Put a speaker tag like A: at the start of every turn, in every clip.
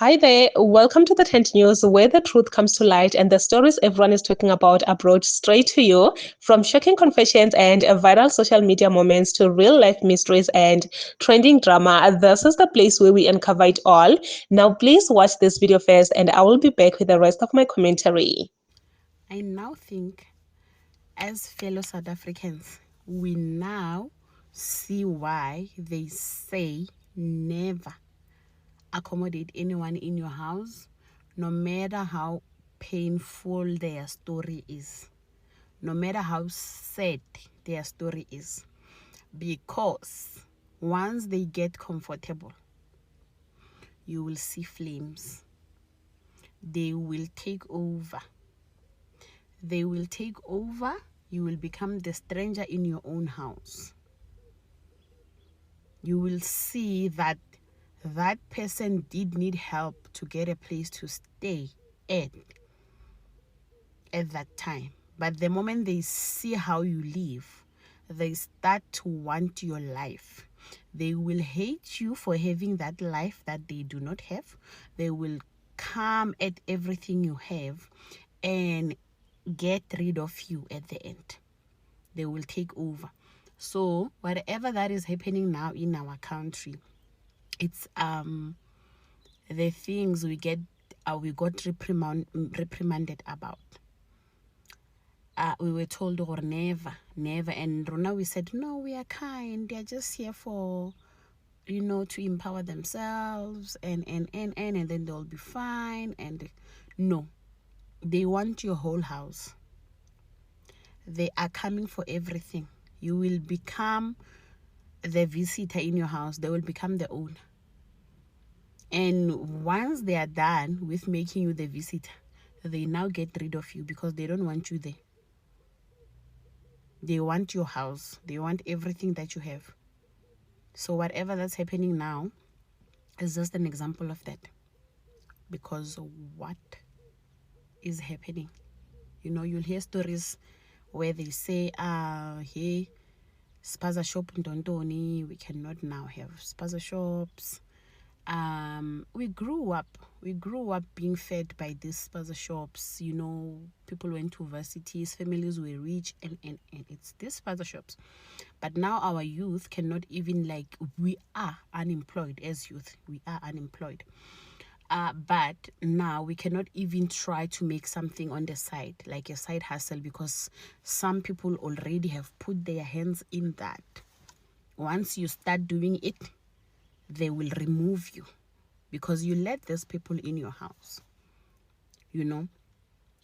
A: Hi there, welcome to the Tent News, where the truth comes to light and the stories everyone is talking about are brought straight to you. From shocking confessions and viral social media moments to real life mysteries and trending drama, this is the place where we uncover it all. Now, please watch this video first, and I will be back with the rest of my commentary.
B: I now think, as fellow South Africans, we now see why they say never accommodate anyone in your house, no matter how painful their story is, no matter how sad their story is. Because once they get comfortable, you will see flames. They will take over. They will take over. You will become the stranger in your own house. You will see that that person did need help to get a place to stay at that time. But the moment they see how you live, they start to want your life. They will hate you for having that life that they do not have. They will come at everything you have and get rid of you at the end. They will take over. So whatever that is happening now in our country, it's the things we got reprimanded about. We were told, or never, and Rona, we said, no, we are kind, they are just here for, to empower themselves, and then they'll be fine. And no, they want your whole house. They are coming for everything. You will become the visitor in your house. They will become the owner. And once they are done with making you the visitor, they now get rid of you because they don't want you there. They want your house. They want everything that you have. So whatever that's happening now is just an example of that. Because what is happening? You'll hear stories where they say, hey, spaza shop in Dontoni, we cannot now have spaza shops. We grew up being fed by these spaza shops. People went to universities, families were rich, and it's these spaza shops. But now our youth cannot even, we are unemployed. As youth, we are unemployed. But now we cannot even try to make something on the side, like a side hustle, because some people already have put their hands in that. Once you start doing it, they will remove you because you let these people in your house. You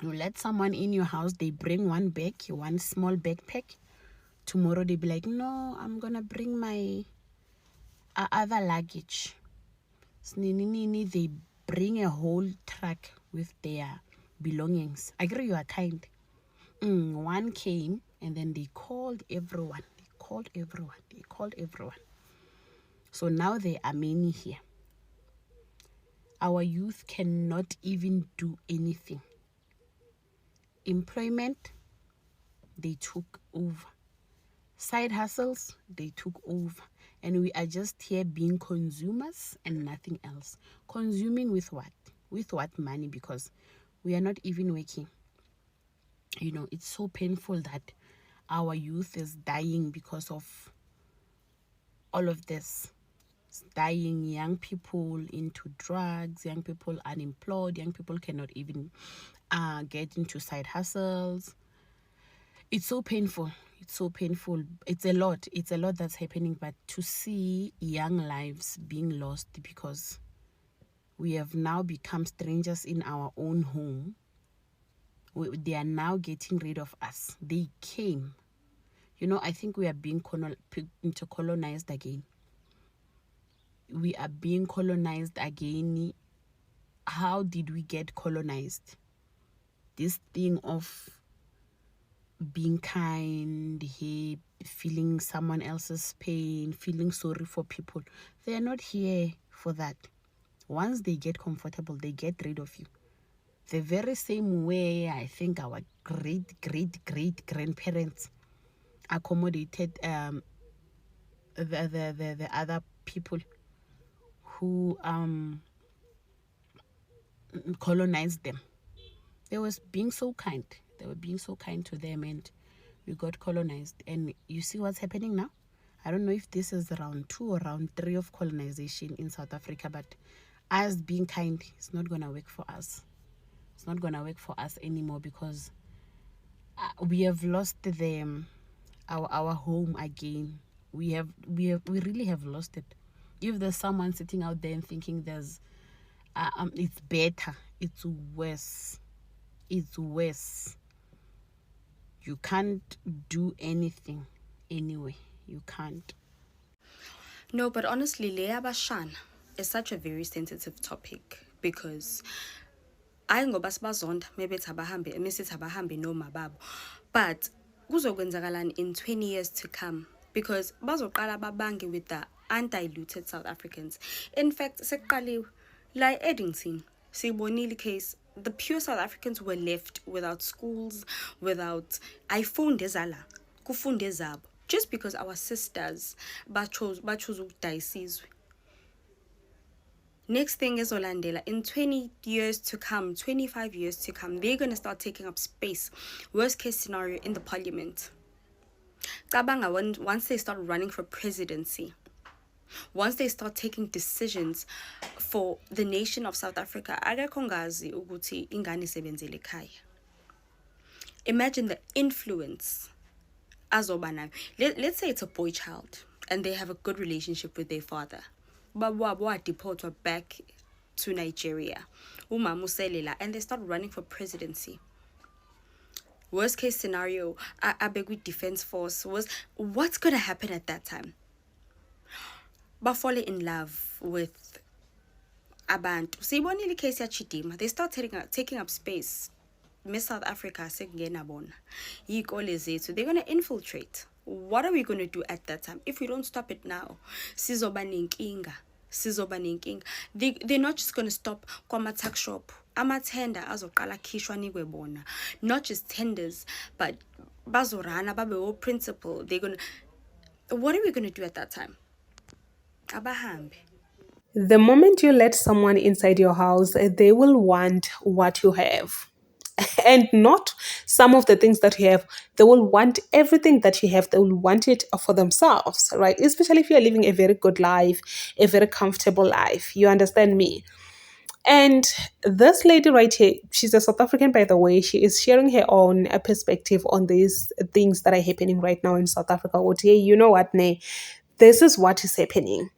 B: let someone in your house, they bring one small backpack. Tomorrow they be like, no, I'm gonna bring my other luggage. They bring a whole truck with their belongings. I agree, you are kind. One came and then they called everyone. So now there are many here. Our youth cannot even do anything. Employment, they took over. Side hustles, they took over. And we are just here being consumers and nothing else. Consuming with what? With what money? Because we are not even working. It's so painful that our youth is dying because of all of this. It's dying, young people into drugs, young people unemployed, young people cannot even get into side hustles. It's so painful. It's a lot that's happening. But to see young lives being lost because we have now become strangers in our own home, they are now getting rid of us. They came. I think we are being colonized again. We are being colonized again. How did we get colonized? This thing of being kind, feeling someone else's pain, feeling sorry for people. They are not here for that. Once they get comfortable, they get rid of you. The very same way I think our great grandparents accommodated the other people who colonized them. They was being so kind. They were being so kind to them, and we got colonized. And you see what's happening now? I don't know if this is round 2 or round 3 of colonization in South Africa, but us being kind is not gonna work for us. It's not gonna work for us anymore, because we have lost our home again. We really have lost it. If there's someone sitting out there and thinking there's it's better, it's worse. It's worse. You can't do anything anyway. You can't.
C: No, but honestly, Leah Bashan is such a very sensitive topic, because I ngoba sibazonda maybe tabahambe mesithi abahambe noma babo, but kuzokwenzakalani in 20 years to come, because bazoqala babange with the undiluted South Africans. In fact, seqaliwe la Eddington sibonile case, the pure South Africans were left without schools, without ayifunde zala kufunde zabo, just because our sisters chose ukudaya isizwe. Next thing is Olandela. In 20 years to come, 25 years to come, they're going to start taking up space. Worst case scenario, in the parliament. Cabanga, once they start running for presidency, once they start taking decisions for the nation of South Africa, akakongazi ukuthi ingane isebenzele ekhaya. Imagine the influence azoba nayo. Let's say it's a boy child and they have a good relationship with their father. Babwa deported back to Nigeria. Umama uselela, and they start running for presidency. Worst case scenario, Abegui Defense Force what's gonna happen at that time? Fall in love with abantu. Sibonile case ya Chidima. They start taking up space. Miss South Africa sekungena bona. Yikole zethu. They're gonna infiltrate. What are we gonna do at that time if we don't stop it now? Sizoba nenkinga. They're not just gonna stop kwama tax shop. Amatender azoqala khishwa nikwe bona. Not just tenders, but bazorana babe o principal. What are we gonna do at that time? Abahambe.
A: The moment you let someone inside your house, they will want what you have. And not some of the things that you have. They will want everything that you have. They will want it for themselves, right? Especially if you're living a very good life, a very comfortable life. You understand me? And this lady right here, she's a South African, by the way. She is sharing her own perspective on these things that are happening right now in South Africa. Hey, you know what, Nay? This is what is happening.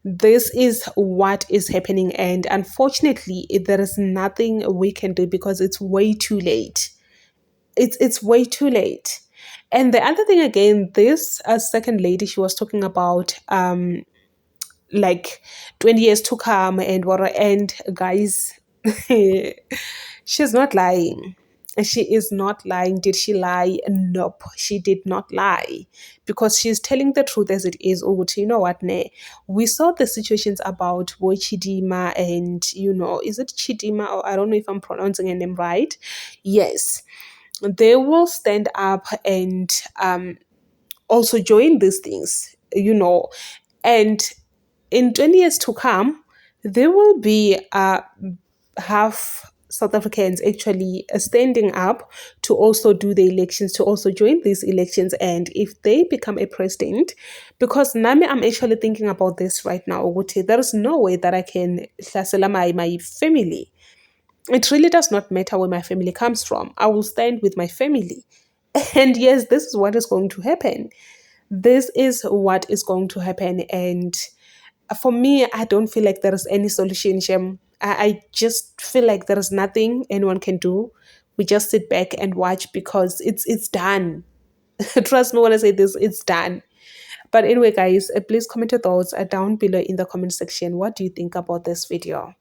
A: This is what is happening, and unfortunately there is nothing we can do because it's way too late. It's way too late. And the other thing again, this second lady, she was talking about like 20 years to come and what, and guys, she's not lying. She is not lying. Did she lie? Nope, she did not lie, because she's telling the truth as it is. Oh, you know what, ne? We saw the situations about Boy Chidima and, is it Chidima, or I don't know if I'm pronouncing her name right. Yes, they will stand up and also join these things, and in 20 years to come, there will be half South Africans actually standing up to also do the elections, to also join these elections. And if they become a president, because Nami, I'm actually thinking about this right now, there is no way that I can hlasela my family. It really does not matter where my family comes from. I will stand with my family. And yes, this is what is going to happen. This is what is going to happen. And for me, I don't feel like there is any solution, Shem. I just feel like there is nothing anyone can do. We just sit back and watch because it's done. Trust me when I say this, it's done. But anyway, guys, please comment your thoughts down below in the comment section. What do you think about this video?